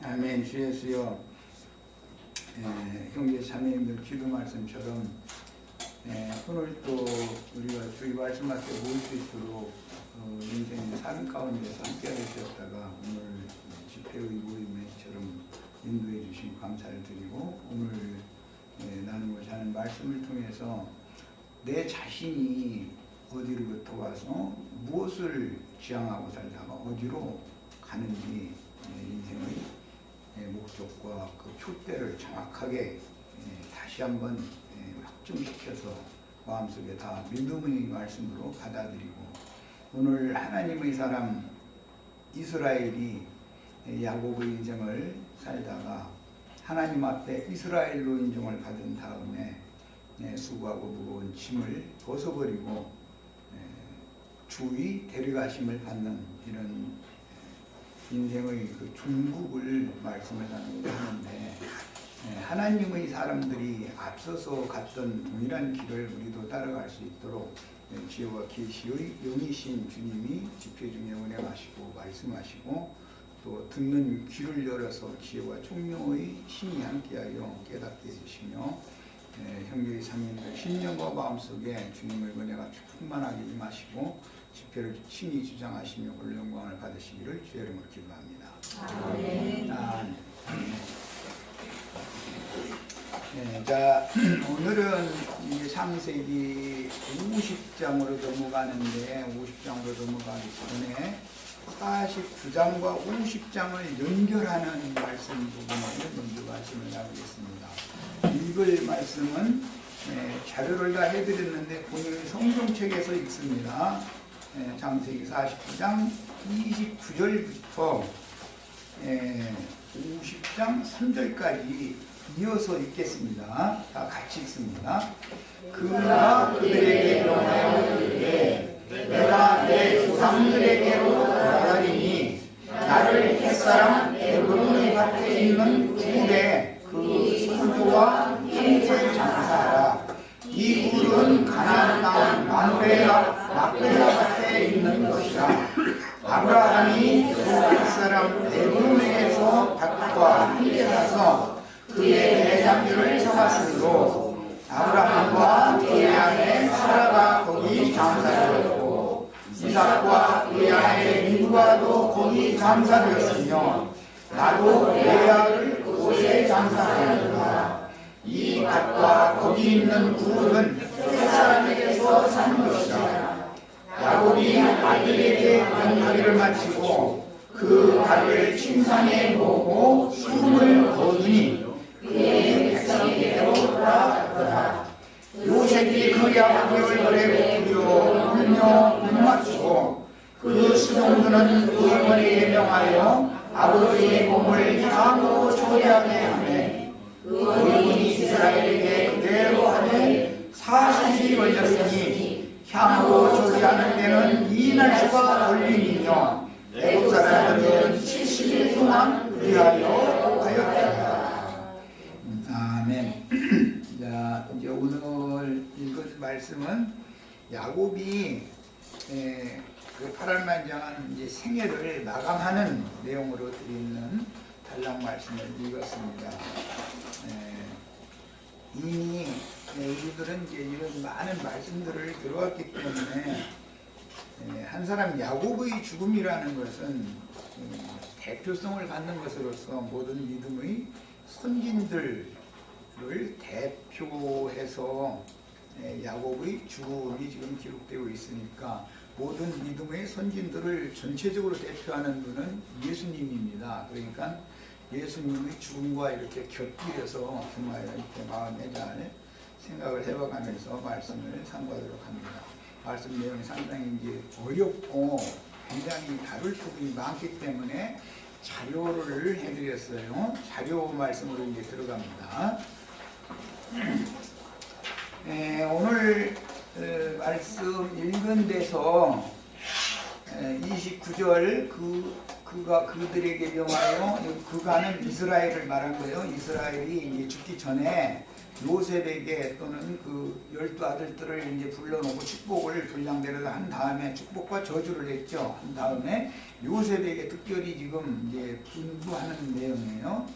아멘. 주 예수여, 형제 자매님들 기도 말씀처럼 오늘 또 우리가 주의 말씀 앞에 모일 수 있도록 인생의 삶 가운데서 함께 하셨다가 오늘 집회의 모임에처럼 인도해 주신 감사를 드리고, 오늘 나누고자 하는 말씀을 통해서 내 자신이 어디로부터 와서 무엇을 지향하고 살다가 어디로 가는지 인생의 목적과 그 표대를 정확하게 다시 한번 확증시켜서 마음속에 다 믿음의 말씀으로 받아들이고, 오늘 하나님의 사람 이스라엘이 야곱의 인생을 살다가 하나님 앞에 이스라엘로 인정을 받은 다음에 수고하고 무거운 짐을 벗어버리고 주의 데려가심을 받는 이런 인생의 그 중국을 말씀을 하는데, 하나님의 사람들이 앞서서 갔던 동일한 길을 우리도 따라갈 수 있도록 지혜와 계시의 영이신 주님이 집회 중에 은혜하시고 말씀하시고, 또 듣는 귀를 열어서 지혜와 총명의 신이 함께하여 깨닫게 해주시며, 형제의 상인들 신령과 마음속에 주님의 은혜가 충만하게 임하시고 집회를 친히 주장하시며 올 영광을 받으시기를 주의 이름으로 기도합니다. 아멘. 자, 오늘은 창세기 50장으로 넘어가는데, 50장으로 넘어가기 전에 49장과 50장을 연결하는 말씀 부분을 먼저 말씀을 나누겠습니다. 읽을 말씀은 자료를 다 해드렸는데 본인의 성경책에서 읽습니다. 창세기 49장 29절부터 50장 3절까지 이어서 읽겠습니다. 다 같이 읽습니다. 그가 그들에게 명하여 이르되 내가 내 조상들에게로 돌아가리니 나를 햇사람 에브론의 밭에 있는 굴에 그 선조와 형제를 장사하라. 이 굴은 가나안 땅 마누에라 막베라 밭에 있는 것이라. 아브라함이 햇사람 에브론에게서 밭과 함께 가서 그의 내장들을 쳐갔으므로 아브라함과 그의 아내 사라가 거기 장사되었고, 이삭과 그의 아내 리브가도 거기 장사되었으며 나도 레아를 그곳에 장사하였노라. 이 밭과 거기 있는 굴은 햇사람에게서 산 것이라. 야곱이 아들에게 명하기를 마치고 그 발을 침상에 놓고 숨을 거두니 그의 백성에게로 돌아갔더라. 요셉이 그 야곱의 얼굴에 부려 울며 눈맞추고 그 수동들은 의원에게 명하여 아버지의 몸을 향으로 초래하게 하매, 그 의원이 이스라엘에게 그대로 하되 40일이 걸렸으니 향으로 초래하는 데는 2날수가 걸리니며 애국 사람들은 70일 동안 그리하여 하였다. 아멘. 자, 이제 오늘 읽을 말씀은 야곱이 그 파란만장한 이제 생애를 마감하는 내용으로 드리는 단락 말씀을 읽었습니다. 이미 우리들은 이제 이런 많은 말씀들을 들어왔기 때문에 한 사람 야곱의 죽음이라는 것은 대표성을 갖는 것으로서 모든 믿음의 선진들을 대표해서 야곱의 죽음이 지금 기록되고 있으니까, 모든 믿음의 선진들을 전체적으로 대표하는 분은 예수님입니다. 그러니까 예수님의 죽음과 이렇게 곁들여서 정말 이렇게 마음에 잘 생각을 해봐가면서 말씀을 상고하도록 합니다. 말씀 내용이 상당히 이제 어렵고 굉장히 다룰 부분이 많기 때문에 자료를 해드렸어요. 자료 말씀으로 이제 들어갑니다. 오늘 말씀 읽은 데서 29절 그가 그들에게 명하여, 그가는 이스라엘을 말한 거예요. 이스라엘이 이제 죽기 전에 요셉에게 또는 그 12아들들을 이제 불러놓고 축복을 분량대로 한 다음에 축복과 저주를 했죠. 한 다음에 요셉에게 특별히 지금 이제 분부하는 내용이에요.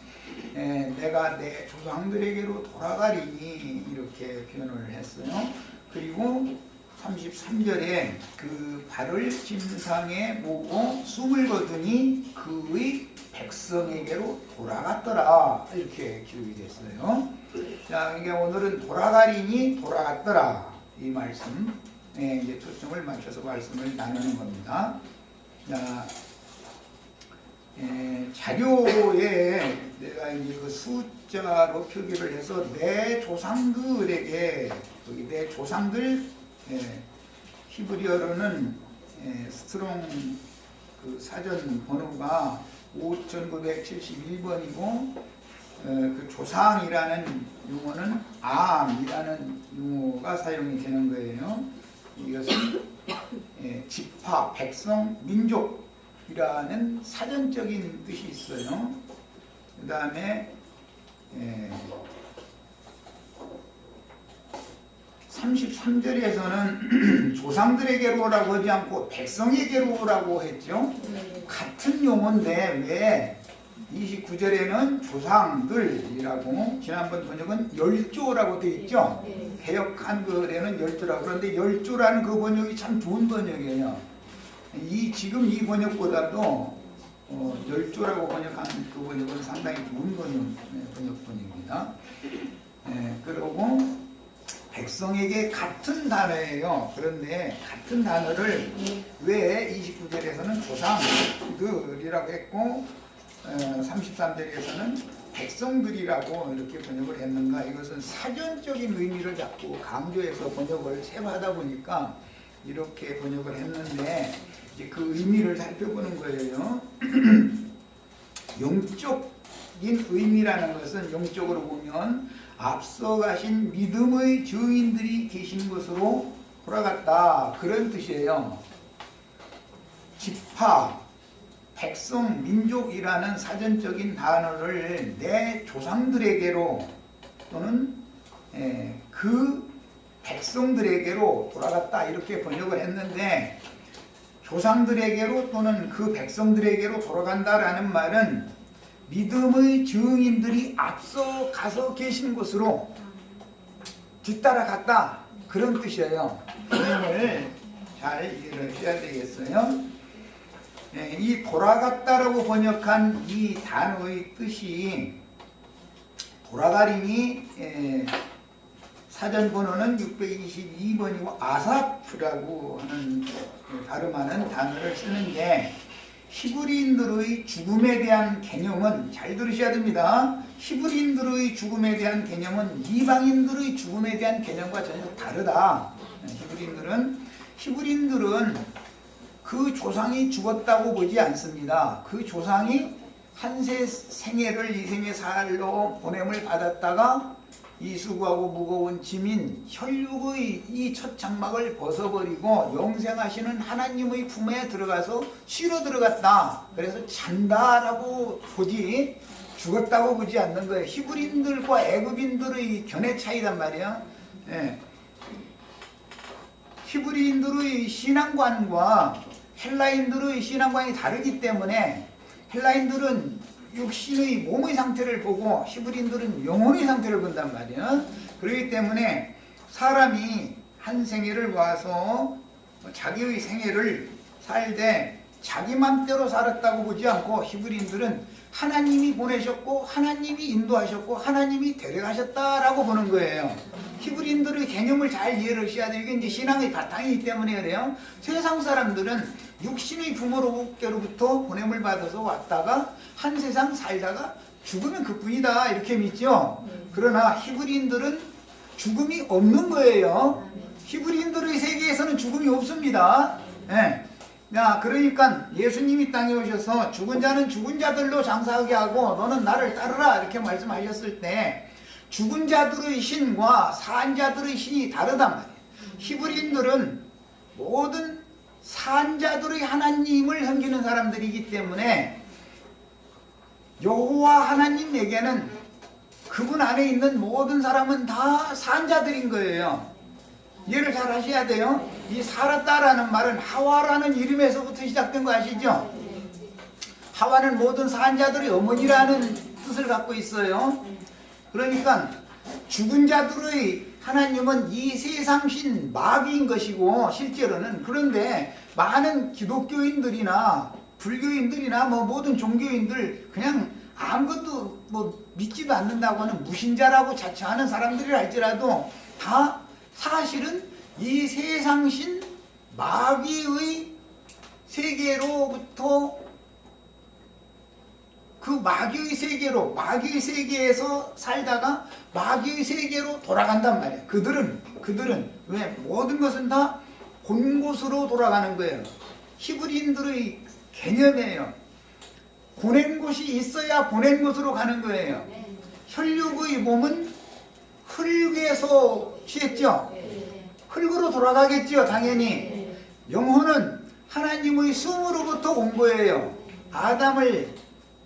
내가 내 조상들에게로 돌아가리니 이렇게 표현을 했어요. 그리고 33절에 그 발을 침상에 모고 숨을 거두니 그의 백성에게로 돌아갔더라 이렇게 기록이 됐어요. 자, 이게 오늘은 돌아가리니 돌아갔더라 이 말씀 이제 초점을 맞춰서 말씀을 나누는 겁니다. 자, 자료에 내가 이제 그 숫자로 표기를 해서 내 조상들에게 여기 내 조상들 히브리어로는 스트롱 그 사전 번호가 5971번이고 그 조상이라는 용어는 암이라는 용어가 사용이 되는 거예요. 이것은 지파, 백성, 민족이라는 사전적인 뜻이 있어요. 그 다음에 33절에서는 조상들에게로라고 하지 않고 백성에게로라고 했죠. 같은 용어인데 왜 29절에는 조상들이라고, 지난번 번역은 열조라고 되어 있죠. 개역 한글에는 열조라고. 그런데 열조라는 그 번역이 참 좋은 번역이에요. 지금 이 번역보다도 열조라고 번역한 그 번역은 상당히 좋은 번역입니다. 그리고 백성에게 같은 단어예요. 그런데 같은 단어를 왜 29절에서는 조상들이라고 했고 33절에서는 백성들이라고 이렇게 번역을 했는가? 이것은 사전적인 의미를 자꾸 강조해서 번역을 새로 하다 보니까 이렇게 번역을 했는데 이제 그 의미를 살펴보는 거예요. 영적인 의미라는 것은 영적으로 보면 앞서 가신 믿음의 증인들이 계신 것으로 돌아갔다 그런 뜻이에요. 지파, 백성, 민족이라는 사전적인 단어를 내 조상들에게로 또는 그 백성들에게로 돌아갔다 이렇게 번역을 했는데, 조상들에게로 또는 그 백성들에게로 돌아간다라는 말은 믿음의 증인들이 앞서 가서 계신 곳으로 뒤따라갔다 그런 뜻이에요. 이걸 잘 이해를 해야 되겠어요. 이 돌아갔다라고 번역한 이 단어의 뜻이 돌아가림이 사전 번호는 622번이고 아사프라고 하는 발음하는 단어를 쓰는데, 히브리인들의 죽음에 대한 개념은 잘 들으셔야 됩니다. 히브리인들의 죽음에 대한 개념은 이방인들의 죽음에 대한 개념과 전혀 다르다. 히브리인들은 그 조상이 죽었다고 보지 않습니다. 그 조상이 한세 생애를 이 생의 살로 보냄을 받았다가 이수구하고 무거운 짐인 혈육의 이 첫 장막을 벗어버리고 영생하시는 하나님의 품에 들어가서 쉬러 들어갔다. 그래서 잔다라고 보지 죽었다고 보지 않는 거예요. 히브리인들과 애굽인들의 견해 차이란 말이에요. 히브리인들의 신앙관과 헬라인들의 신앙관이 다르기 때문에 헬라인들은 육신의 몸의 상태를 보고 히브리인들은 영혼의 상태를 본단 말이에요. 그렇기 때문에 사람이 한 생애를 와서 자기의 생애를 살되 자기 맘대로 살았다고 보지 않고, 히브리인들은 하나님이 보내셨고 하나님이 인도하셨고 하나님이 데려가셨다라고 보는 거예요. 히브리인들의 개념을 잘 이해를 하셔야 돼요. 이게 이제 신앙의 바탕이기 때문에 그래요. 세상 사람들은 육신의 부모로부터 보냄을 받아서 왔다가 한 세상 살다가 죽으면 그뿐이다 이렇게 믿죠. 그러나 히브리인들은 죽음이 없는 거예요. 히브리인들의 세계에서는 죽음이 없습니다. 그러니까 예수님이 땅에 오셔서 죽은 자는 죽은 자들로 장사하게 하고 너는 나를 따르라 이렇게 말씀하셨을 때, 죽은 자들의 신과 산 자들의 신이 다르단 말이에요. 히브리인들은 모든 산 자들의 하나님을 섬기는 사람들이기 때문에 여호와 하나님에게는 그분 안에 있는 모든 사람은 다 산자들인 거예요. 이해를 잘 하셔야 돼요. 이 살았다라는 말은 하와라는 이름에서부터 시작된 거 아시죠? 하와는 모든 산자들의 어머니라는 뜻을 갖고 있어요. 그러니까 죽은 자들의 하나님은 이 세상신 마귀인 것이고 실제로는, 그런데 많은 기독교인들이나 불교인들이나 뭐 모든 종교인들 그냥 아무것도 뭐 믿지도 않는다고 하는 무신자라고 자처하는 사람들이라 할지라도 다 사실은 이 세상신 마귀의 세계로부터, 그 마귀의 세계로, 마귀의 세계에서 살다가 마귀의 세계로 돌아간단 말이에요. 그들은 왜? 모든 것은 다 본 곳으로 돌아가는 거예요. 히브리인들의 개념이에요. 보낸 곳이 있어야 보낸 곳으로 가는 거예요. 혈육의 몸은 흙에서 취했죠. 흙으로 돌아가겠죠, 당연히. 영혼은 하나님의 숨으로부터 온 거예요. 아담을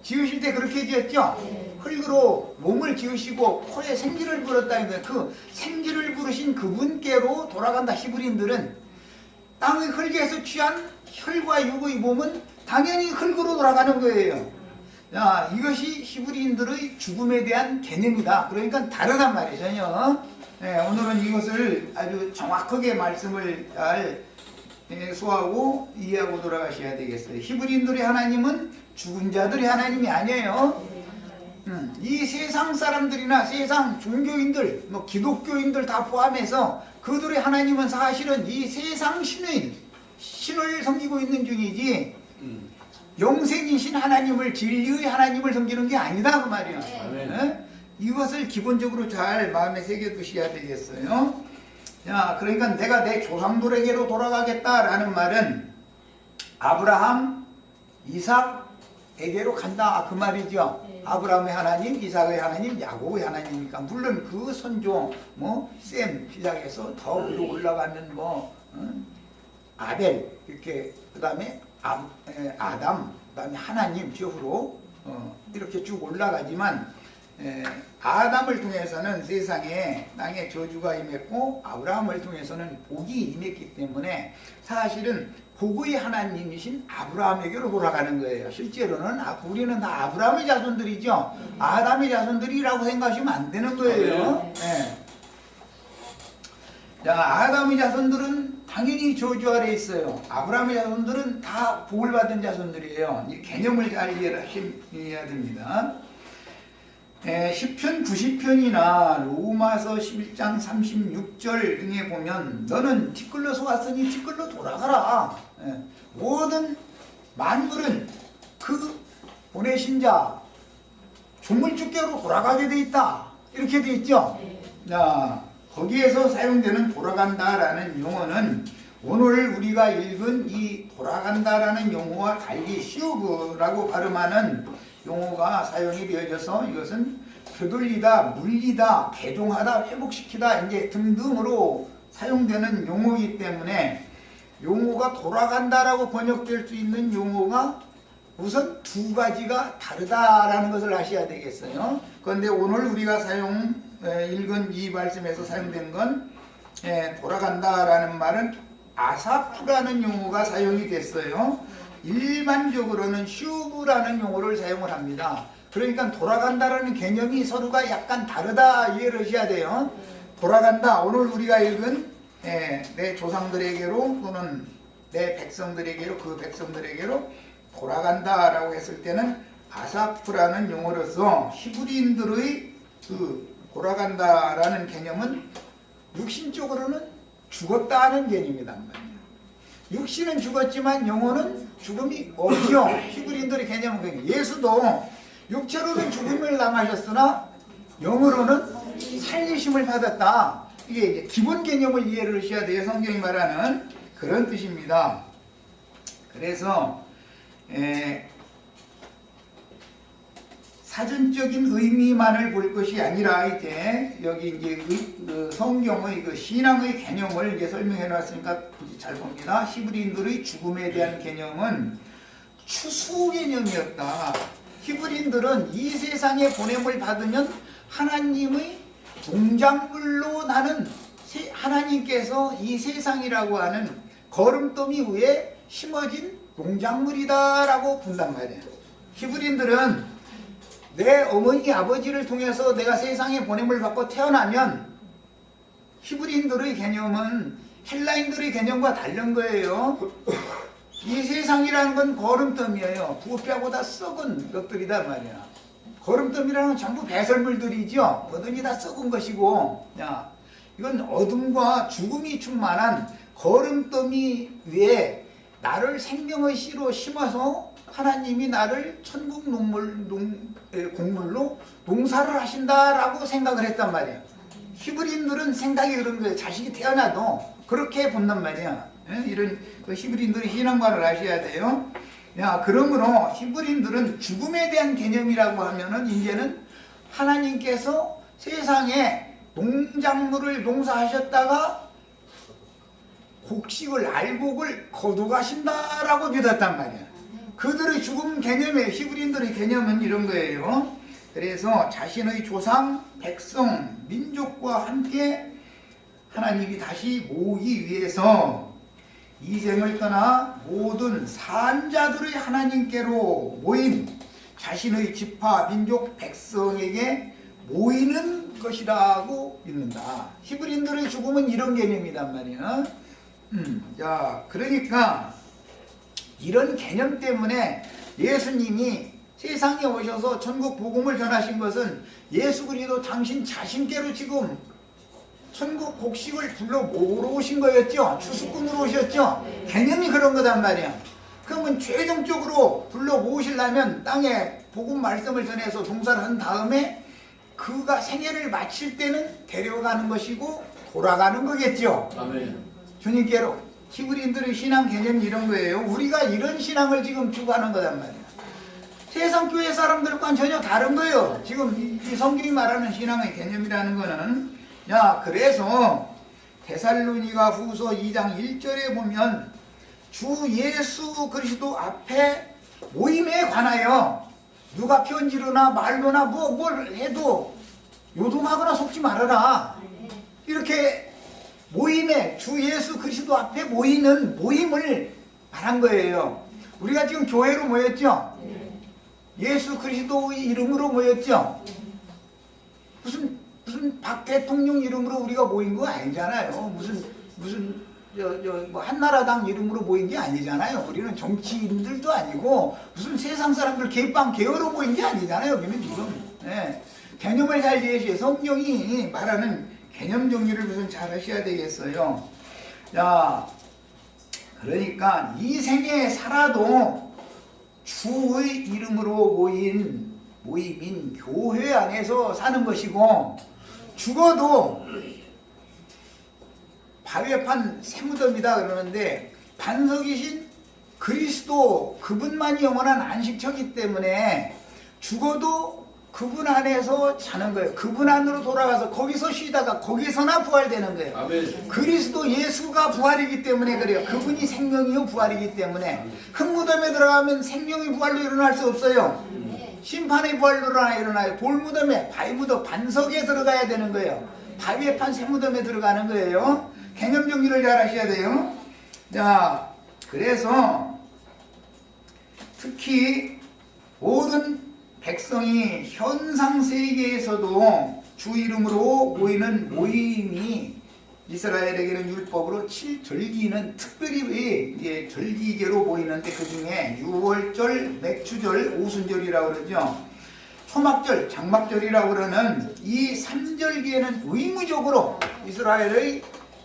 지으실 때 그렇게 지었죠. 흙으로 몸을 지으시고 코에 생기를 불었다는 거예요. 그 생기를 부르신 그분께로 돌아간다. 히브리인들은 땅의 흙에서 취한 혈과 육의 몸은 당연히 흙으로 돌아가는 거예요. 자, 이것이 히브리인들의 죽음에 대한 개념이다. 그러니까 다르단 말이에요, 전혀. 네, 오늘은 이것을 아주 정확하게 말씀을 잘 소화하고 이해하고 돌아가셔야 되겠어요. 히브리인들의 하나님은 죽은 자들의 하나님이 아니에요. 이 세상 사람들이나 세상 종교인들, 뭐 기독교인들 다 포함해서 그들의 하나님은 사실은 이 세상 신을 섬기고 있는 중이지 영생이신 하나님을, 진리의 하나님을 섬기는 게 아니다 그 말이에요. 네? 이것을 기본적으로 잘 마음에 새겨두셔야 되겠어요. 자, 그러니까 내가 내 조상들에게로 돌아가겠다라는 말은 아브라함, 이삭에게로 간다 그 말이죠. 아브라함의 하나님, 이삭의 하나님, 야곱의 하나님이니까 물론 그 선조 셈 시작해서 더 위로 올라가는 아벨, 이렇게 그다음에 아담, 그다음에 하나님 저후로 이렇게 쭉 올라가지만 아담을 통해서는 세상에 땅에 저주가 임했고 아브라함을 통해서는 복이 임했기 때문에 사실은 복의 하나님이신 아브라함에게로 돌아가는 거예요. 실제로는 우리는 다 아브라함의 자손들이죠. 아담의 자손들이라고 생각하시면 안 되는 거예요. 네. 자, 아담의 자손들은 당연히 저주 아래 있어요. 아브라함의 자손들은 다 복을 받은 자손들이에요. 이 개념을 잘 이해해야 됩니다. 시편 90편이나 로마서 11장 36절 등에 보면 너는 티끌로서 왔으니 티끌로 돌아가라. 모든 만물은 그 보내신 자 조물주께로 돌아가게 돼 있다. 이렇게 돼 있죠. 자, 거기에서 사용되는 돌아간다라는 용어는 오늘 우리가 읽은 이 돌아간다라는 용어와 달리 시우브라고 발음하는 용어가 사용이 되어져서 이것은 되돌리다, 물리다, 개종하다, 회복시키다 이제 등등으로 사용되는 용어이기 때문에 용어가 돌아간다라고 번역될 수 있는 용어가 우선 두 가지가 다르다라는 것을 아셔야 되겠어요. 그런데 오늘 우리가 읽은 이 말씀에서 사용된 건 돌아간다라는 말은 아사프라는 용어가 사용이 됐어요. 일반적으로는 슈브라는 용어를 사용을 합니다. 그러니까 돌아간다라는 개념이 서로가 약간 다르다 이해를 하셔야 돼요. 돌아간다, 오늘 우리가 읽은 내 조상들에게로 또는 내 백성들에게로, 그 백성들에게로 돌아간다라고 했을 때는 아사프라는 용어로서 히브리인들의 그 돌아간다라는 개념은 육신적으로는 죽었다는 개념이란 말이에요. 육신은 죽었지만 영혼은 죽음이 없죠. 히브리인들의 개념은 그래요. 예수도 육체로는 죽음을 당하셨으나 영으로는 살리심을 받았다. 이게 이제 기본 개념을 이해를 하셔야 돼요. 성경이 말하는 그런 뜻입니다. 그래서 사전적인 의미만을 볼 것이 아니라 이제 여기 이제 성경의 그 신앙의 개념을 이제 설명해 놨으니까 잘 봅니다. 히브리인들의 죽음에 대한 개념은 추수 개념이었다. 히브리인들은 이 세상에 보냄을 받으면 하나님의 농작물로 나는 하나님께서 이 세상이라고 하는 거름더미 위에 심어진 농작물이다라고 본단 말이에요. 히브리인들은 내 어머니 아버지를 통해서 내가 세상에 보냄을 받고 태어나면, 히브리인들의 개념은 헬라인들의 개념과 다른 거예요. 이 세상이라는 건 거름더미예요. 부패보다 썩은 것들이단 말이야. 거름더미라는 건 전부 배설물들이죠. 뭐든지 다 썩은 것이고, 야, 이건 어둠과 죽음이 충만한 거름더미 위에 나를 생명의 씨로 심어서 하나님이 나를 천국 곡물로 농사를 하신다라고 생각을 했단 말이에요. 히브리인들은 생각이 그런 거예요. 자식이 태어나도 그렇게 본단 말이야. 이런 히브리인들의 신앙관을 아셔야 돼요. 야, 그러므로 히브리인들은 죽음에 대한 개념이라고 하면은 이제는 하나님께서 세상에 농작물을 농사하셨다가 곡식을 알곡을 거둬가신다라고 믿었단 말이야. 그들의 죽음 개념에 히브리인들의 개념은 이런 거예요. 그래서 자신의 조상, 백성, 민족과 함께 하나님이 다시 모으기 위해서 이 생을 떠나 모든 산자들의 하나님께로 모인 자신의 지파, 민족, 백성에게 모이는 것이라고 믿는다. 히브리인들의 죽음은 이런 개념이란 말이야. 자, 그러니까 이런 개념 때문에 예수님이 세상에 오셔서 천국 복음을 전하신 것은 예수 그리스도 당신 자신께로 지금 천국 곡식을 불러 모으러 오신 거였죠. 추수꾼으로 오셨죠. 개념이 그런 거단 말이야. 그러면 최종적으로 불러 모으시려면 땅에 복음 말씀을 전해서 종사를 한 다음에 그가 생애를 마칠 때는 데려가는 것이고 돌아가는 거겠죠. 아멘. 주님께로. 히브리인들의 신앙 개념이 이런 거예요. 우리가 이런 신앙을 지금 추구하는 거단 말이야. 세상 교회 사람들과는 전혀 다른 거예요. 지금 이 성경이 말하는 신앙의 개념이라는 거는. 야, 그래서 데살로니가 후서 2장 1절에 보면 주 예수 그리스도 앞에 모임에 관하여 누가 편지로나 말로나 뭘 해도 요동하거나 속지 말아라. 이렇게 모임에 주 예수 그리스도 앞에 모이는 모임을 말한 거예요. 우리가 지금 교회로 모였죠? 예수 그리스도의 이름으로 모였죠? 무슨 박 대통령 이름으로 우리가 모인 거 아니잖아요. 무슨 뭐 한나라당 이름으로 모인 게 아니잖아요. 우리는 정치인들도 아니고 무슨 세상 사람들 개빵 개어로 모인 게 아니잖아요. 우리는 지금 개념을 잘 이해해서 성경이 말하는 개념 정리를 우선 잘 하셔야 되겠어요. 자, 그러니까 이 생에 살아도 주의 이름으로 모인 모임인 교회 안에서 사는 것이고, 죽어도 바위판 새무덤이다 그러는데 반석이신 그리스도 그분만이 영원한 안식처이기 때문에 죽어도 그분 안에서 자는 거예요. 그분 안으로 돌아가서 거기서 쉬다가 거기서나 부활되는 거예요. 아멘. 그리스도 예수가 부활이기 때문에 그래요. 그분이 생명이요 부활이기 때문에. 흙무덤에 들어가면 생명이 부활로 일어날 수 없어요. 심판의 부활로 일어나요. 돌무덤에, 바위무덤, 반석에 들어가야 되는 거예요. 바위에 판 새무덤에 들어가는 거예요. 개념 정리를 잘 하셔야 돼요. 자, 그래서 특히 모든 백성이 현상 세계에서도 주 이름으로 모이는 모임이 이스라엘에게는 율법으로 7절기는 특별히 절기계로 보이는데 그 중에 유월절, 맥추절, 오순절이라고 그러죠. 초막절, 장막절이라고 그러는 이 3절기에는 의무적으로 이스라엘의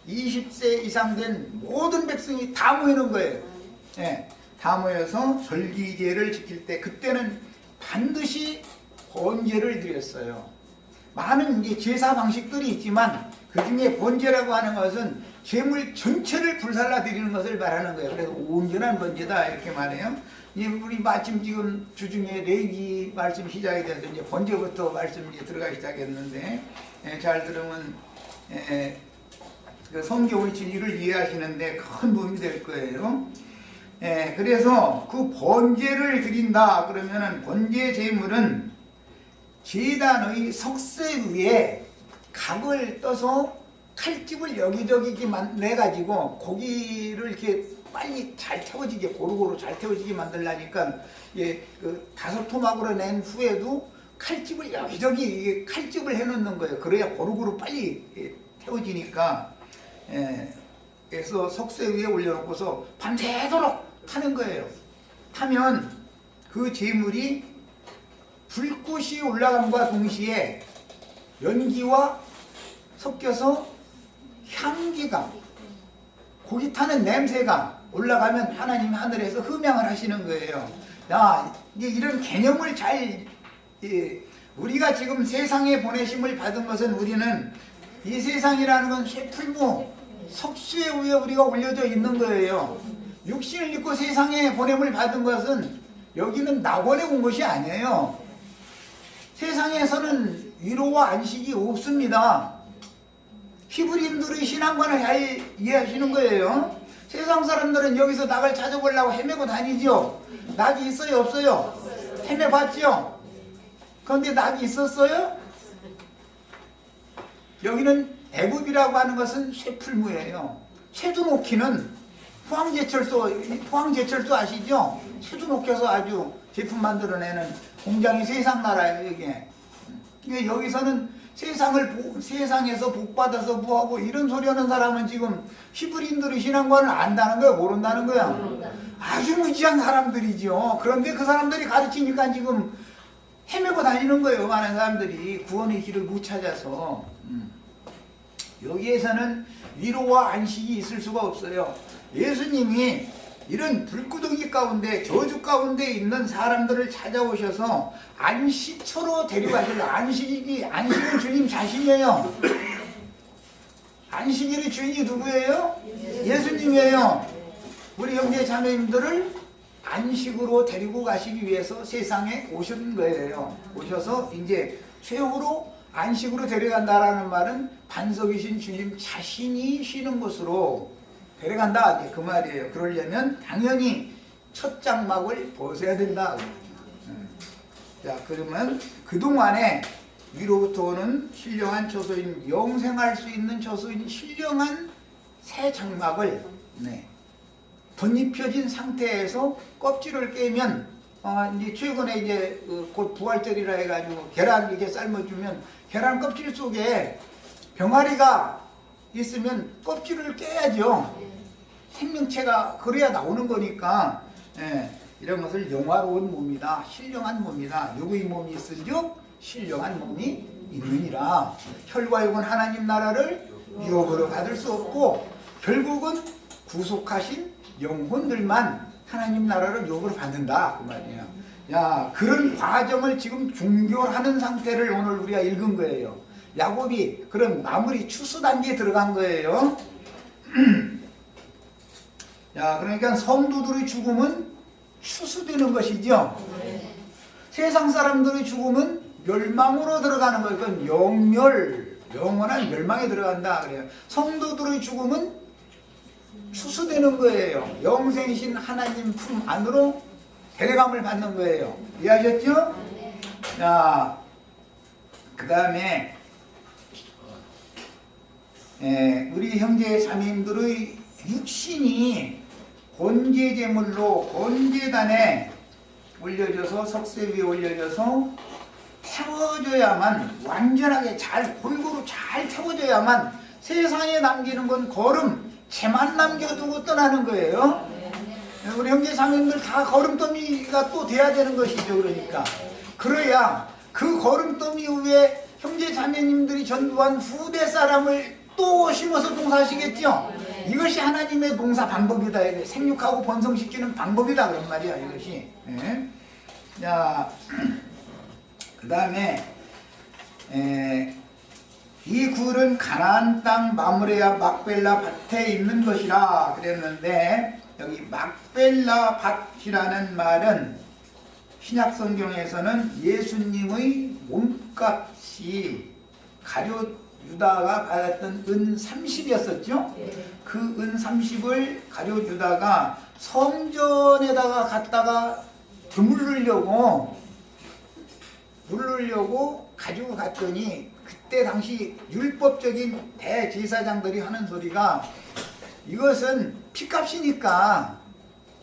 20세 이상 된 모든 백성이 다 모이는 거예요. 네, 다 모여서 절기계를 지킬 때 그때는 반드시 번제를 드렸어요. 많은 제사 방식들이 있지만 그 중에 번제라고 하는 것은 죄물 전체를 불살라 드리는 것을 말하는 거예요. 그래서 온전한 번제다 이렇게 말해요. 우리 마침 지금 주중에 레위기 말씀 시작이 돼서 이제 번제부터 말씀이 들어가기 시작했는데 잘 들으면 그 성경의 진리를 이해하시는데 큰 도움이 될 거예요. 그래서 그 번제를 드린다 그러면은 번제 제물은 제단의 석쇠 위에 각을 떠서 칼집을 여기저기 내가지고 고기를 이렇게 빨리 잘 태워지게 고루고루 잘 태워지게 만들려니까 그 5토막으로 낸 후에도 칼집을 여기저기 칼집을 해놓는 거예요. 그래야 고루고루 빨리 태워지니까. 그래서 석쇠 위에 올려놓고서 밤새도록 타는 거예요. 타면 그 재물이 불꽃이 올라감과 동시에 연기와 섞여서 향기가, 고기 타는 냄새가 올라가면 하나님이 하늘에서 흠양을 하시는 거예요. 야, 이제 이런 개념을 잘, 우리가 지금 세상에 보내심을 받은 것은 우리는 이 세상이라는 건 쇠풀무, 석쇠 위에 우리가 올려져 있는 거예요. 육신을 입고 세상에 보냄을 받은 것은 여기는 낙원에 온 것이 아니에요. 세상에서는 위로와 안식이 없습니다. 히브리인들의 신앙관을 잘 이해하시는 거예요. 세상 사람들은 여기서 낙을 찾아보려고 헤매고 다니죠. 낙이 있어요, 없어요? 헤매봤죠? 그런데 낙이 있었어요? 여기는 애굽이라고 하는 것은 쇠풀무예요. 쇠도 놓기는 포항제철소 아시죠? 쇠도 녹여서 아주 제품 만들어내는 공장이 세상 나라예요, 이게. 여기서는 세상에서 복받아서 뭐하고 이런 소리 하는 사람은 지금 히브리인들의 신앙관을 안다는 거야, 모른다는 거야? 아주 무지한 사람들이죠. 그런데 그 사람들이 가르치니까 지금 헤매고 다니는 거예요. 많은 사람들이 구원의 길을 못 찾아서. 여기에서는 위로와 안식이 있을 수가 없어요. 예수님이 이런 불구덩이 가운데 저주 가운데 있는 사람들을 찾아오셔서 안식처로 데려가실래. 안식은 주님 자신이에요. 안식일의 주인이 누구예요? 예수님이에요. 우리 형제 자매님들을 안식으로 데리고 가시기 위해서 세상에 오신 거예요. 오셔서 이제 최후로 안식으로 데려간다라는 말은 반석이신 주님 자신이 쉬는 곳으로 데려간다, 그 말이에요. 그러려면 당연히 첫 장막을 벗어야 된다. 자, 그러면 그동안에 위로부터 오는 신령한 처소인, 영생할 수 있는 처소인 신령한 새 장막을 덧입혀진 상태에서 껍질을 깨면 이제 최근에 이제 곧 부활절이라 해가지고 계란 이렇게 삶아주면 계란 껍질 속에 병아리가 있으면 껍질을 깨야죠. 생명체가 그래야 나오는 거니까. 이런 것을 영화로운 몸이다, 신령한 몸이다. 누구의 몸이 있은즉 신령한 몸이 있느니라. 혈과 육은 하나님 나라를 유혹으로 받을 수 없고 결국은 구속하신 영혼들만 하나님 나라를 유혹으로 받는다, 그 말이에요. 야, 그런 과정을 지금 종결하는 상태를 오늘 우리가 읽은 거예요. 야곱이 그런 마무리 추수 단계에 들어간 거예요. 야, 그러니까 성도들의 죽음은 추수되는 것이죠. 세상 사람들의 죽음은 멸망으로 들어가는 거예요. 그건 영원한 멸망에 들어간다 그래요. 성도들의 죽음은 추수되는 거예요. 영생이신 하나님 품 안으로 데려감을 받는 거예요. 이해하셨죠? 자, 그 다음에 우리 형제 자매님들의 육신이 번제제물로 번제단에 올려져서 석쇠 위에 올려져서 태워져야만, 완전하게 잘 골고루 잘 태워져야만, 세상에 남기는 건 걸음체만 남겨두고 떠나는 거예요. 우리 형제 자매님들 다 걸음더미가 또 돼야 되는 것이죠. 그러니까 그래야 그 걸음더미 위에 형제 자매님들이 전도한 후대 사람을 또 심어서 농사하시겠죠. 이것이 하나님의 농사 방법이다. 생육하고 번성시키는 방법이다, 그런 말이야, 이것이. 자, 그 다음에 이 굴은 가나안 땅 마므레아 막벨라 밭에 있는 것이라 그랬는데, 여기 막벨라 밭이라는 말은 신약 성경에서는 예수님의 몸값이 가룟 유다가 받았던 은 30이었었죠. 그 은 30을 가룟 유다가 성전에다가 갖다가 드물르려고 누르려고 가지고 갔더니 그때 당시 율법적인 대제사장들이 하는 소리가 이것은 피값이니까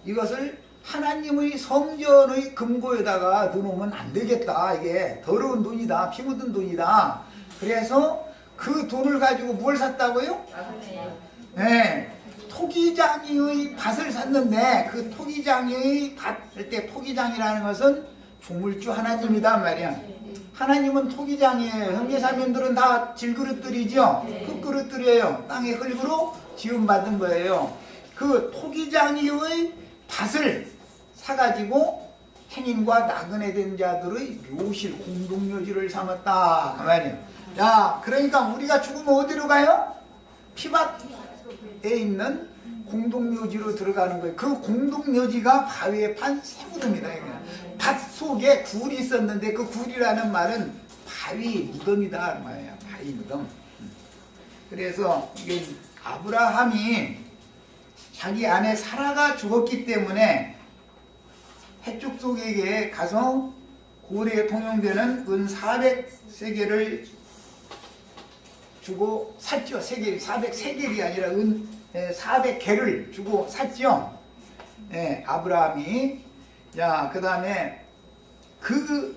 이것을 하나님의 성전의 금고에다가 넣어놓으면 안 되겠다. 이게 더러운 돈이다. 피 묻은 돈이다. 그래서 그 돈을 가지고 뭘 샀다고요? 네, 토기장이의 밭을 샀는데 그 토기장의 밭, 때 토기장이라는 것은 조물주 하나님이다 말이야. 하나님은 토기장이에요. 형제자매들은 다 질그릇들이죠. 흙그릇들이에요. 땅의 흙으로 지음받은 거예요. 그 토기장이의 밭을 사가지고 행인과 나그네 된 자들의 묘실, 공동묘지를 삼았다 그 말이에요. 야, 그러니까 우리가 죽으면 어디로 가요? 피밭에 있는 공동묘지로 들어가는 거예요. 그 공동묘지가 바위에 판 새무덤이다. 밭 속에 굴이 있었는데 그 굴이라는 말은 바위 무덤이다 말이야. 바위 무덤. 그래서 이게 아브라함이 자기 아내 사라가 죽었기 때문에 해쪽 속에게 가서 고래에 통용되는 은 400세겔을 주고 샀죠. 400세겔이 아니라 은 400개를 주고 샀죠. 예, 아브라함이. 자, 그 다음에 그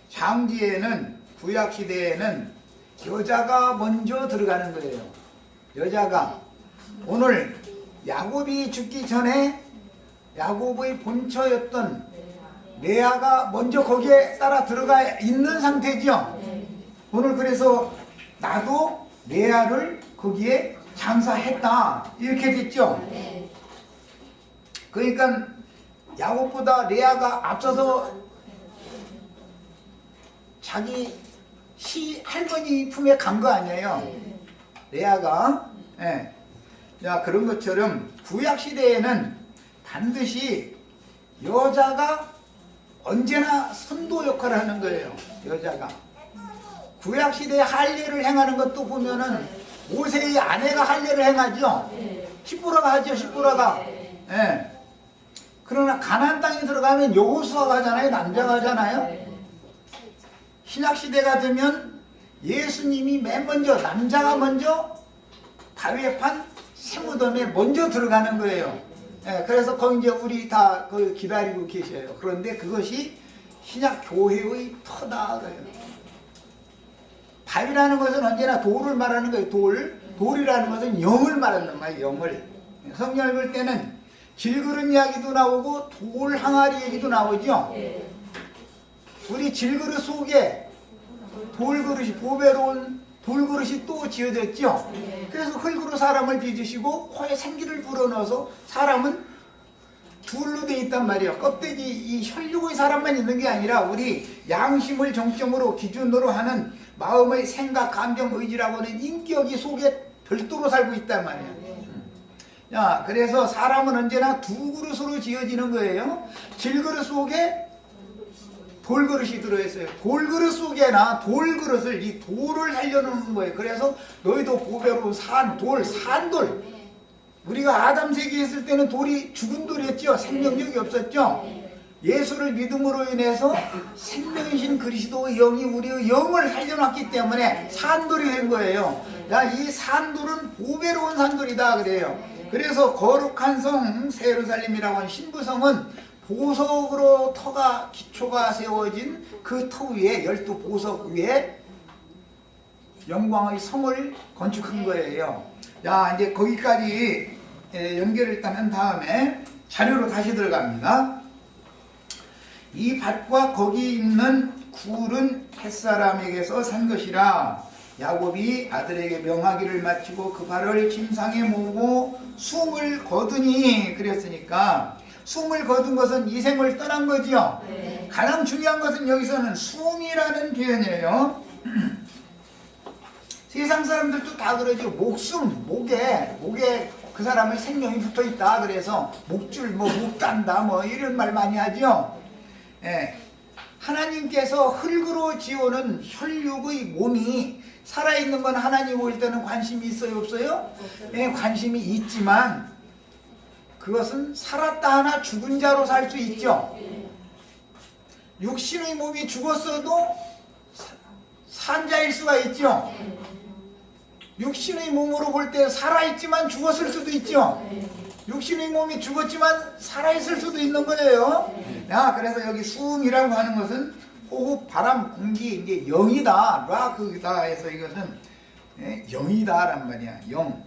장지에는 구약시대에는 여자가 먼저 들어가는 거예요. 여자가. 오늘 야곱이 죽기 전에 야곱의 본처였던 레아가 먼저 거기에 따라 들어가 있는 상태죠. 오늘 그래서 나도 레아를 거기에 장사했다 이렇게 됐죠. 그러니까 야곱보다 레아가 앞서서 자기 할머니 품에 간 거 아니에요. 레아가. 예. 자, 그런 것처럼 구약시대에는 반드시 여자가 언제나 선도 역할을 하는 거예요. 여자가. 구약시대에 할례를 행하는 것도 보면은 모세의 아내가 할례를 행하죠. 시보라가 하죠. 시보라가. 예. 그러나 가나안 땅에 들어가면 여호수아가 하잖아요. 남자가 하잖아요. 신약시대가 되면 예수님이 맨 먼저 남자가 먼저 바위에 판 새무덤에 먼저 들어가는 거예요. 예, 그래서 거기 이제 우리 다 기다리고 계셔요. 그런데 그것이 신약 교회의 터다. 바위라는 것은 언제나 돌을 말하는 거예요. 돌이라는 것은 영을 말하는 거예요. 영을. 성경 읽을 때는 질그릇 이야기도 나오고 돌 항아리 얘기도 나오죠. 우리 질그릇 속에 돌그릇이, 보배로운 돌그릇이 또 지어졌죠. 그래서 흙으로 사람을 빚으시고 코에 생기를 불어넣어서 사람은 둘로 돼 있단 말이에요. 껍데기, 이 혈육의 사람만 있는 게 아니라 우리 양심을 정점으로 기준으로 하는 마음의 생각, 감정, 의지라고 하는 인격이 속에 별도로 살고 있단 말이에요. 야, 그래서 사람은 언제나 두 그릇으로 지어지는 거예요. 질그릇 속에 돌그릇이 들어있어요. 돌그릇 속에나 돌그릇을, 이 돌을 살려놓는 거예요. 그래서 너희도 보배로운 산돌. 우리가 아담 세계에 있을 때는 돌이 죽은 돌이었죠. 생명력이 없었죠. 예수를 믿음으로 인해서 생명이신 그리스도의 영이 우리의 영을 살려놨기 때문에 산돌이 된 거예요. 야, 이 산돌은 보배로운 산돌이다 그래요. 그래서 거룩한 성 세루살렘이라고 하는 신부성은 보석으로 기초가 세워진 그 터 위에 12보석 위에 영광의 성을 건축한 거예요. 자, 이제 거기까지 연결을 일단 한 다음에 자료로 다시 들어갑니다. 이 밭과 거기 있는 굴은 햇사람에게서 산 것이라 야곱이 아들에게 명하기를 마치고 그 발을 침상에 모으고 숨을 거두니 그랬으니까 숨을 거둔 것은 이 생을 떠난 거지요. 가장 중요한 것은 여기서는 숨이라는 표현이에요. 세상 사람들도 다 그러죠. 목숨, 목에 그 사람의 생명이 붙어 있다. 그래서 목줄, 목 단다, 이런 말 많이 하죠. 예. 하나님께서 흙으로 지어놓은 혈육의 몸이 살아있는 건 하나님 보일 때는 관심이 있어요, 없어요? 예, 관심이 있지만 그것은 살았다 하나 죽은 자로 살 수 있죠. 육신의 몸이 죽었어도 산자일 수가 있죠. 육신의 몸으로 볼 때 살아있지만 죽었을 수도 있죠. 육신의 몸이 죽었지만 살아있을 수도 있는 거예요. 야, 그래서 여기 숨이라고 하는 것은 호흡, 바람, 공기, 이제 영이다. 라크다 해서 이것은 영이다란 말이야. 영.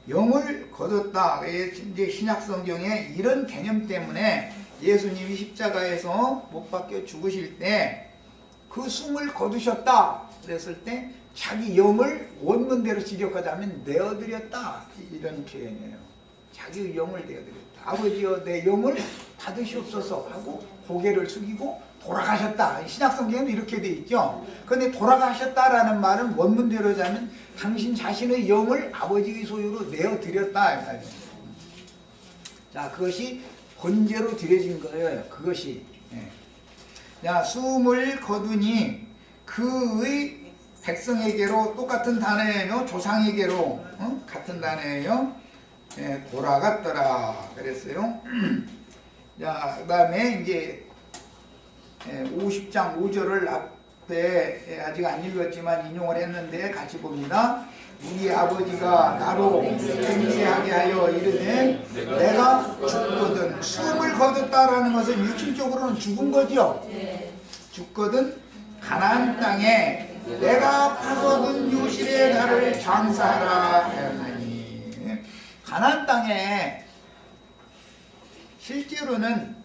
영을 거뒀다. 이제 신약 성경에 이런 개념 때문에 예수님이 십자가에서 못 박혀 죽으실 때 그 숨을 거두셨다. 그랬을 때 자기 영을 원문대로 직역하자면 내어드렸다. 이런 표현이에요. 자기 영을 내어드렸다. 아버지여 내 영을 받으시옵소서 하고 고개를 숙이고 돌아가셨다. 신약성경에는 이렇게 돼 있죠. 그런데 돌아가셨다라는 말은 원문대로 하자면 당신 자신의 영을 아버지의 소유로 내어드렸다. 자, 그것이 번제로 드려진 거예요. 그것이. 자, 숨을 거두니 그의 백성에게로 똑같은 단어예요. 조상에게로 같은 단어예요. 돌아갔더라 그랬어요. 자, 그 다음에 이제 50장 5절을 앞에 아직 안 읽었지만 인용을 했는데 같이 봅니다. 우리 아버지가 나로 맹세하게 하여 이르되 내가 죽거든. 숨을 거뒀다라는 것은 육신적으로는 죽은 거죠. 죽거든 가나안 땅에 내가 파서든 요실에 나를 장사하라 하였나니. 가나안 땅에 실제로는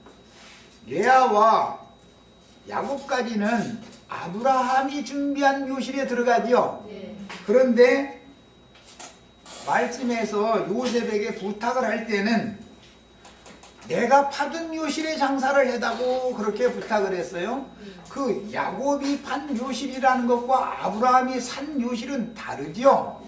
레아와 야곱까지는 아브라함이 준비한 묘실에 들어가죠. 그런데 말씀에서 요셉에게 부탁을 할 때는 내가 파둔 묘실에 장사를 해다고 그렇게 부탁을 했어요. 그 야곱이 판 묘실이라는 것과 아브라함이 산 묘실은 다르죠.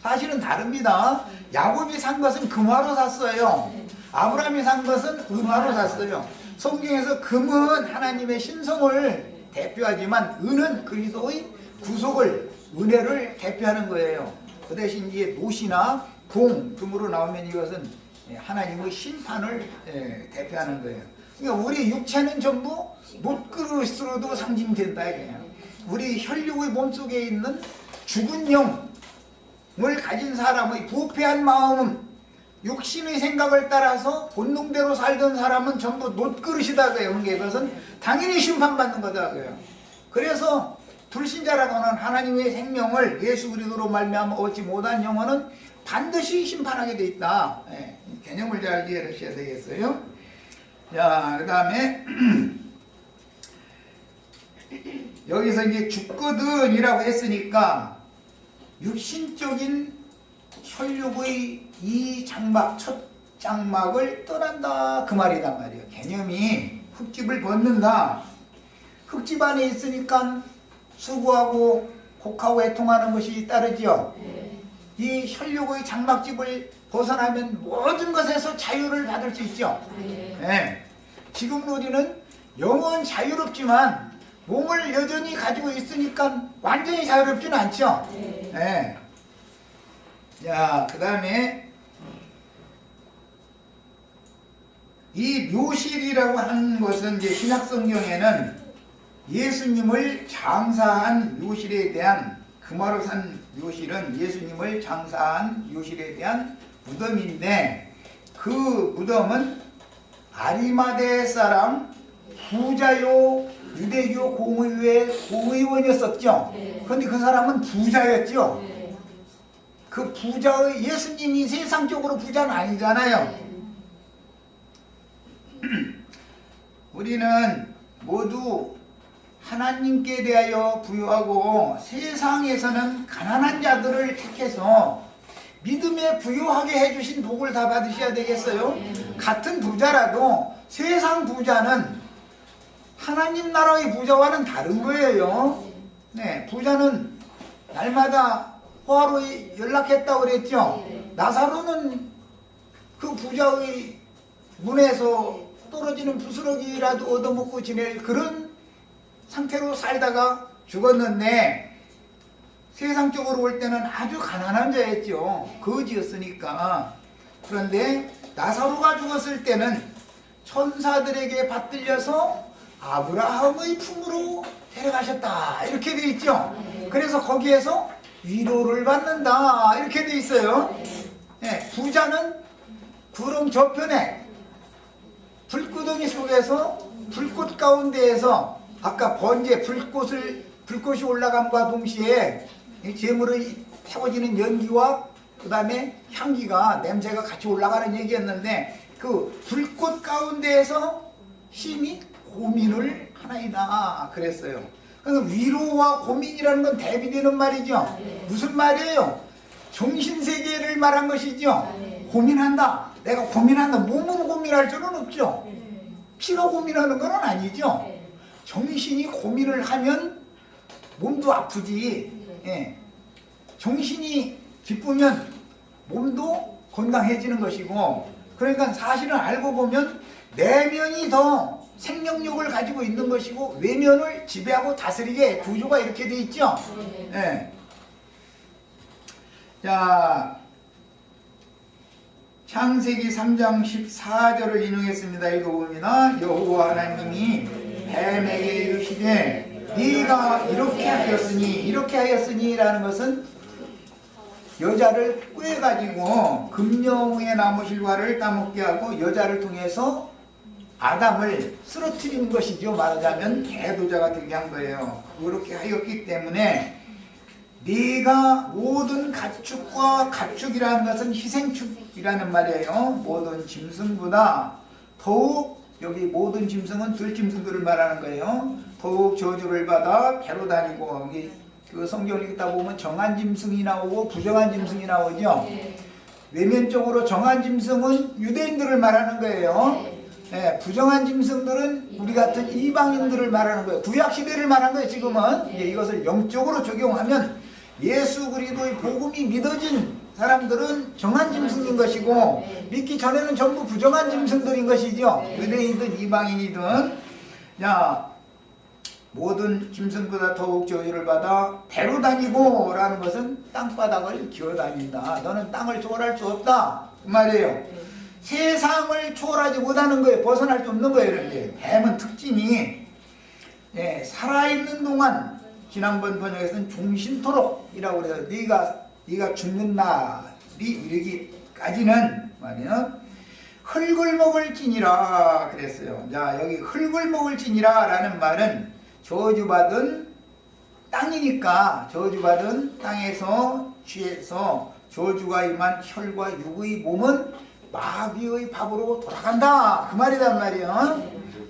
사실은 다릅니다. 야곱이 산 것은 금화로 샀어요. 아브라함이 산 것은 은화로 샀어요. 성경에서 금은 하나님의 신성을 대표하지만 은은 그리스도의 구속을, 은혜를 대표하는 거예요. 그 대신 이제 노시나 동 등으로 나오면 이것은 하나님의 심판을 대표하는 거예요. 그러니까 우리 육체는 전부 못그릇으로도 상징된다 이거예요. 우리 혈육의 몸속에 있는 죽은 영을 가진 사람의 부패한 마음은 육신의 생각을 따라서 본능대로 살던 사람은 전부 못그릇이다 그래요. 그것은 당연히 심판받는 거다 그래요. 그래서 불신자라고 하는 하나님의 생명을 예수 그리스도로 말미암아 얻지 못한 영혼은 반드시 심판하게 돼 있다. 개념을 잘 이해하셔야 되겠어요. 자, 그 다음에 여기서 이제 죽거든이라고 했으니까 육신적인 혈육의 이 장막, 첫 장막을 떠난다 그 말이단 말이에요. 개념이 흙집을 벗는다. 흙집 안에 있으니까 수고하고 곡하고 애통하는 것이 따르지요. 이 혈육의 장막집을 벗어나면 모든 것에서 자유를 받을 수 있죠. 지금 우리는 영은 자유롭지만 몸을 여전히 가지고 있으니까 완전히 자유롭지는 않죠. 자, 그 다음에 이 묘실이라고 하는 것은 이제 신약성경에는 예수님을 장사한 묘실에 대한, 금화로 산 묘실은 예수님을 장사한 묘실에 대한 무덤인데, 그 무덤은 아리마대 사람 부자요 유대교 공의원이었었죠. 그런데 그 사람은 부자였죠. 그 부자의, 예수님이 세상적으로 부자는 아니잖아요. 우리는 모두 하나님께 대하여 부유하고 세상에서는 가난한 자들을 택해서 믿음에 부유하게 해주신 복을 다 받으셔야 되겠어요? 같은 부자라도 세상 부자는 하나님 나라의 부자와는 다른 거예요. 부자는 날마다 포화로 연락했다고 그랬죠. 나사로는 그 부자의 문에서 떨어지는 부스러기라도 얻어먹고 지낼 그런 상태로 살다가 죽었는데, 세상적으로 볼 때는 아주 가난한 자였죠. 거지였으니까. 그런데 나사로가 죽었을 때는 천사들에게 받들려서 아브라함의 품으로 데려가셨다 이렇게 돼 있죠. 그래서 거기에서 위로를 받는다 이렇게 돼 있어요. 예, 부자는 구름 저편에 불구덩이 속에서 불꽃 가운데에서 아까 번제 불꽃이 올라감과 동시에 이 재물의 태워지는 연기와 그 다음에 향기가 냄새가 같이 올라가는 얘기였는데 그 불꽃 가운데에서 심히 고민을 하나이다 그랬어요. 그러니까 위로와 고민이라는 건 대비되는 말이죠. 무슨 말이에요? 정신세계를 말한 것이죠. 고민한다. 내가 고민한다. 몸으로 고민할 줄은 없죠. 피로 고민하는 건 아니죠. 정신이 고민을 하면 몸도 아프지. 예. 정신이 기쁘면 몸도 건강해지는 것이고, 그러니까 사실은 알고 보면 내면이 더 생명력을 가지고 있는 것이고 외면을 지배하고 다스리게 구조가 이렇게 돼 있죠. 예. 자, 창세기 3장 14절을 인용했습니다. 읽어봅니다. 여호와 하나님이 뱀에게 이르시되 네가 이렇게 하였으니 라는 것은 여자를 꾀가지고 금령의 나무 실과를 따먹게 하고 여자를 통해서 아담을 쓰러뜨리는 것이죠. 말하자면 개도자가 되게 한 거예요. 그렇게 하였기 때문에 네가 모든 가축이라는 것은 희생축이라는 말이에요. 모든 짐승보다 더욱, 여기 모든 짐승은 들짐승들을 말하는 거예요. 더욱 저주를 받아 배로 다니고, 여기 그 성경을 읽다 보면 정한 짐승이 나오고 부정한 짐승이 나오죠. 외면적으로 정한 짐승은 유대인들을 말하는 거예요. 네, 부정한 짐승들은 우리 같은 이방인들을 말하는 거예요. 구약시대를 말하는 거예요. 지금은 이것을 영적으로 적용하면 예수 그리스도의 복음이 믿어진 사람들은 정한 짐승인 것이고, 믿기 전에는 전부 부정한 짐승들인 것이죠. 유대인이든 이방인이든. 자, 모든 짐승보다 더욱 저주를 받아 배로 다니고 라는 것은 땅바닥을 기어다닌다. 너는 땅을 초월할 수 없다 그 말이에요. 세상을 초월하지 못하는 거예요. 벗어날 수 없는 거예요. 이런데 뱀은 특징이 살아있는 동안, 지난번 번역에서는 종신토록이라고 그래요. 네가 죽는 날이 이르기까지는 말이야 흙을 먹을지니라 그랬어요. 자, 여기 흙을 먹을지니라 라는 말은 저주받은 땅이니까, 저주받은 땅에서 취해서 저주가 임한 혈과 육의 몸은 마귀의 밥으로 돌아간다 그 말이란 말이야.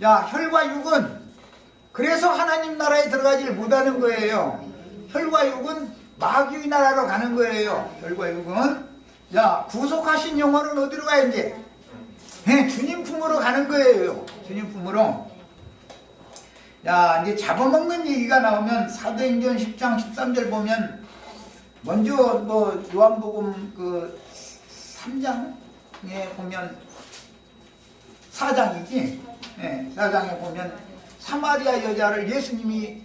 야, 혈과 육은 그래서 하나님 나라에 들어가질 못하는 거예요. 혈과 육은 마귀의 나라로 가는 거예요. 혈과 육은. 자, 구속하신 영혼은 어디로 가야 이제? 주님 품으로 가는 거예요. 주님 품으로. 자, 이제 잡아먹는 얘기가 나오면 사도행전 10장 13절 보면, 먼저 뭐 요한복음 그 3장에 보면, 4장이지? 4장에 보면 사마리아 여자를 예수님이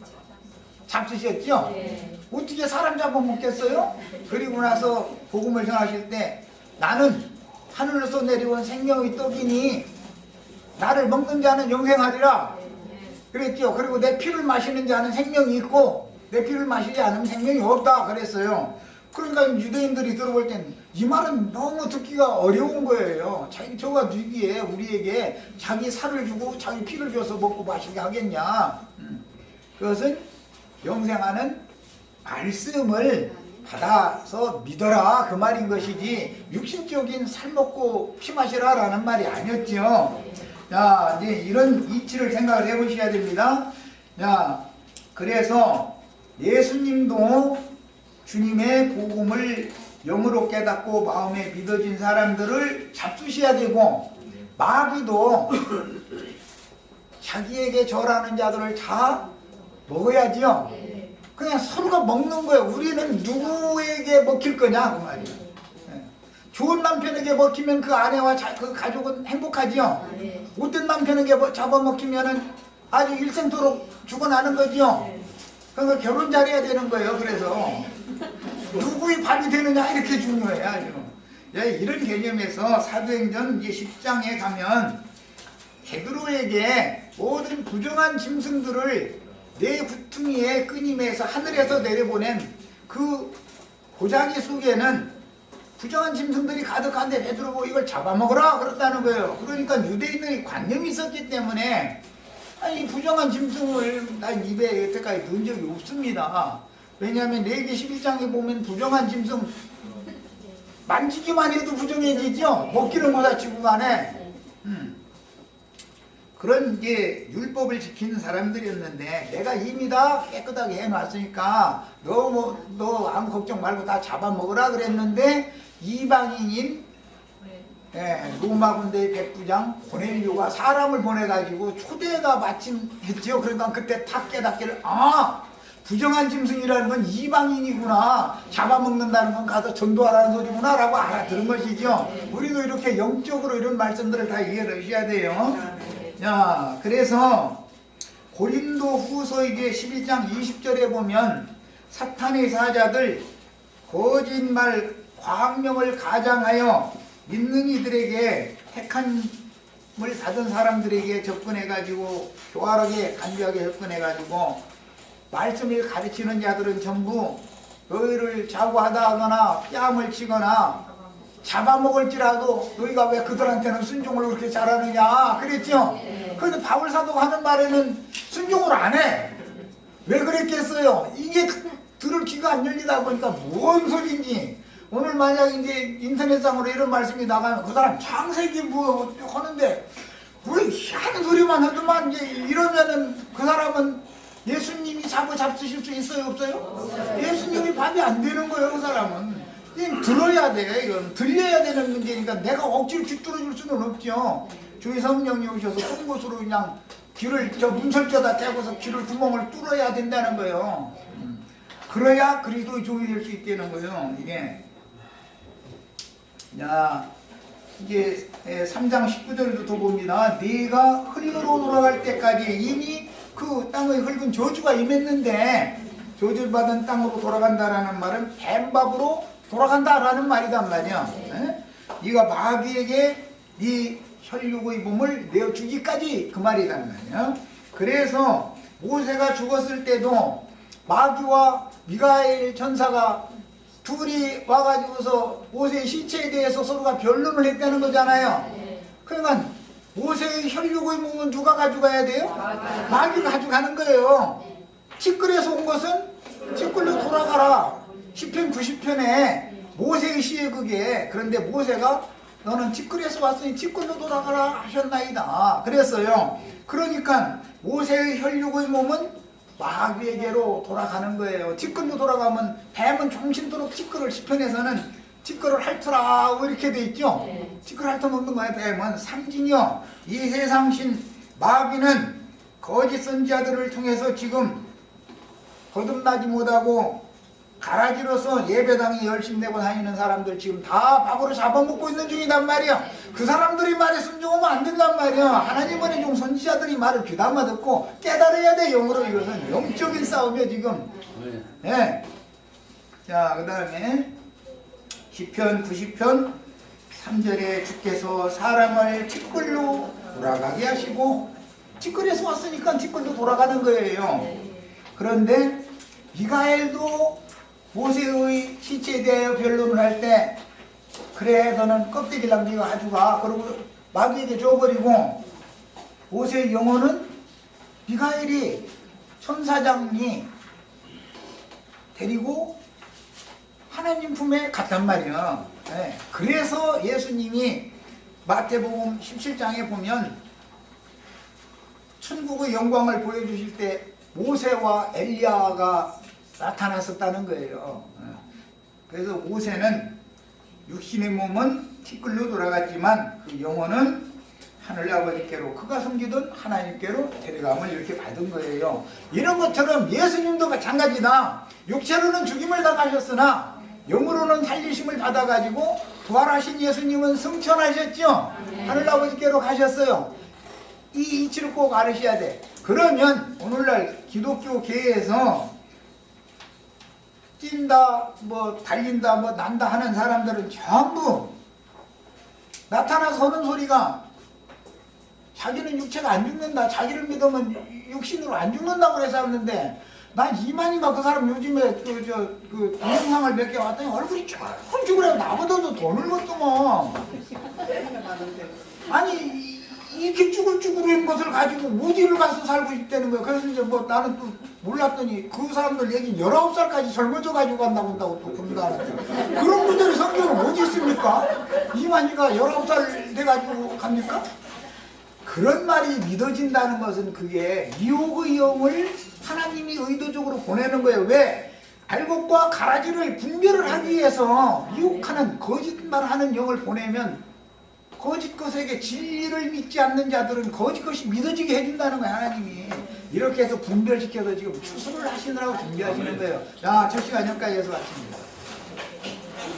잡수셨죠? 어떻게 사람 잡아먹겠어요? 그리고 나서 복음을 전하실 때 나는 하늘로서 내려온 생명의 떡이니 나를 먹는 자는 영생하리라 그랬죠. 그리고 내 피를 마시는 자는 생명이 있고 내 피를 마시지 않으면 생명이 없다 그랬어요. 그러니까 유대인들이 들어볼 땐 이 말은 너무 듣기가 어려운 거예요. 저가 누기에 우리에게 자기 살을 주고 자기 피를 줘서 먹고 마시게 하겠냐. 그것은 영생하는 말씀을 받아서 믿어라 그 말인 것이지 육신적인 살 먹고 피 마시라 라는 말이 아니었죠. 자, 이제 이런 이치를 생각을 해보셔야 됩니다. 자, 그래서 예수님도 주님의 복음을 영으로 깨닫고 마음에 믿어진 사람들을 잡수셔야 되고, 마귀도 자기에게 절하는 자들을 다 먹어야죠. 그냥 서로가 먹는 거예요. 우리는 누구에게 먹힐 거냐 그 말이에요. 좋은 남편에게 먹히면 그 아내와 그 가족은 행복하지요. 못된 남편에게 잡아먹히면은 아주 일생토록 죽어나는 거죠. 그러니까 결혼 잘해야 되는 거예요. 그래서 누구의 밥이 되느냐 이렇게 중요해요. 아주. 이런 개념에서 사도행전 10장에 가면 베드로에게 모든 부정한 짐승들을 내 구퉁이에 끊임에서 하늘에서 내려보낸 그 보자기 속에는 부정한 짐승들이 가득한데 베드로 보고 이걸 잡아먹으라 그랬다는 거예요. 그러니까 유대인의 관념이 있었기 때문에 이 부정한 짐승을 난 입에 여태까지 넣은 적이 없습니다. 왜냐하면 레위기 11장에 보면 부정한 짐승 만지기만 해도 부정해지죠. 먹기를 못하치고 간에. 그런 이제 율법을 지키는 사람들이었는데 내가 이미 다 깨끗하게 해놨으니까 너 아무 걱정 말고 다 잡아먹으라 그랬는데 이방인인 로마 군대의 백부장 고넬료가 사람을 보내가지고 초대가 마침 했죠. 그러니까 그때 탁 깨닫기를 부정한 짐승이라는 건 이방인이구나, 잡아먹는다는 건 가서 전도하라는 소리구나 라고 알아들은 것이죠. 우리도 이렇게 영적으로 이런 말씀들을 다 이해를 하셔야 돼요. 자, 그래서 고린도 후서 이제 11장 20절에 보면 사탄의 사자들 거짓말 과학명을 가장하여 믿는 이들에게 택함을 받은 사람들에게 접근해가지고 교활하게 간교하게 접근해가지고 말씀을 가르치는 자들은 전부 너희를 자고하다 하거나 뺨을 치거나 잡아먹을지라도 너희가 왜 그들한테는 순종을 그렇게 잘하느냐 그랬죠. 그런데 바울 사도가 하는 말에는 순종을 안 해. 왜 그랬겠어요? 이게 들을 귀가 안 열리다 보니까 뭔 소린지. 오늘 만약 이제 인터넷상으로 이런 말씀이 나가면 그 사람 창세기 뭐 하는데 왜 희한한 소리만 하더만 이제 이러면은 그 사람은 예수님이 잡수실 수 있어요 없어요? 예수님이 반대 안 되는 거예요. 그 사람은 이건 들어야 돼. 이건 들려야 되는 문제니까 내가 억지로 귀 뚫어줄 수는 없죠. 주의 성령이 오셔서 송곳으로 그냥 귀를 문설져다 대고서 귀를 구멍을 뚫어야 된다는 거예요. 그래야 그리스도의 종이 될 수 있다는 거예요. 이게 자, 이제 3장 19절도 더 봅니다. 네가 흙으로 돌아갈 때까지 이미 그 땅의 흙은 저주가 임했는데 저주를 받은 땅으로 돌아간다라는 말은 뱀밥으로 돌아간다라는 말이단 말이야. 네가 마귀에게 네 혈육의 몸을 내어주기까지 그 말이란 말이야. 그래서 모세가 죽었을 때도 마귀와 미가엘 천사가 둘이 와가지고서 모세의 시체에 대해서 서로가 변론을 했다는 거잖아요. 그러니까 모세의 혈육의 몸은 누가 가져가야 돼요? 마귀가 가져가는 거예요. 티끌에서 온 것은 티끌로 돌아가라. 시편 90편에 모세의 시에 그게. 그런데 모세가 너는 티끌에서 왔으니 티끌로 돌아가라 하셨나이다 그랬어요. 그러니까 모세의 혈육의 몸은 마귀에게로 돌아가는 거예요. 티끌로 돌아가면 뱀은 종신토록 티끌을 시편에서는 티끌을 핥으라 이렇게 돼 있죠. 티끌을 핥아먹는 거예요. 뱀은 상징이요. 이 세상신 마귀는 거짓 선지자들을 통해서 지금 거듭나지 못하고 가라지로서 예배당에 열심 내고 다니는 사람들 지금 다 밥으로 잡아먹고 있는 중이단 말이야. 그 사람들이 말에 순종하면 안 된단 말이야. 하나님의 종 선지자들이 말을 귀담아 듣고 깨달아야 돼. 영으로 이것은 영적인 싸움이야 지금. 네. 자, 그 다음에 시편 90편 3절에 주께서 사람을 티끌로 돌아가게 하시고, 티끌에서 왔으니까 티끌로 돌아가는 거예요. 그런데 미가엘도 모세의 시체에 대하여 변론을 할 때 그래 너는 껍데기랑 네가 가져가 그러고 마귀에게 줘버리고, 모세의 영혼은 미가엘이 천사장이 데리고 하나님 품에 갔단 말이야. 네. 그래서 예수님이 마태복음 17장에 보면 천국의 영광을 보여주실 때 모세와 엘리야가 나타났었다는 거예요. 그래서 모세는 육신의 몸은 티끌로 돌아갔지만 그 영혼은 하늘 아버지께로 그가 섬기던 하나님께로 데려감을 이렇게 받은 거예요. 이런 것처럼 예수님도 마찬가지다. 육체로는 죽임을 당하셨으나 영으로는 살리심을 받아가지고 부활하신 예수님은 승천하셨죠. 하늘 아버지께로 가셨어요. 이 이치를 꼭 알으셔야 돼. 그러면 오늘날 기독교 계에서 뛴다, 뭐 달린다, 뭐 난다 하는 사람들은 전부 나타나서 하는 소리가 자기는 육체가 안 죽는다. 자기를 믿으면 육신으로 안 죽는다고 그랬었는데 난 이만희가 그 사람 요즘에 그 동영상을 몇 개 왔더니 얼굴이 조금 죽으라고 나보다도 돈을 걷더만. 아니 이렇게 쭈글쭈글한 것을 가지고 어디를 가서 살고 싶다는 거야. 그래서 이제 뭐 나는 또 몰랐더니 그 사람들 얘기 19살까지 젊어져 가지고 간다고 한다고 또 그런다. 그런 분들이 성경은 어디 있습니까? 이만희가 19살 돼가지고 갑니까? 그런 말이 믿어진다는 것은 그게 미혹의 영을 하나님이 의도적으로 보내는 거예요. 왜? 알곡과 가라지를 분별을 하기 위해서 미혹하는 거짓말하는 영을 보내면 거짓 것에게 진리를 믿지 않는 자들은 거짓 것이 믿어지게 해준다는 거예요. 하나님이 이렇게 해서 분별시켜서 지금 추수를 하시느라고 준비하시는 거예요. 자, 첫 시간 여기까지 해서 마칩니다.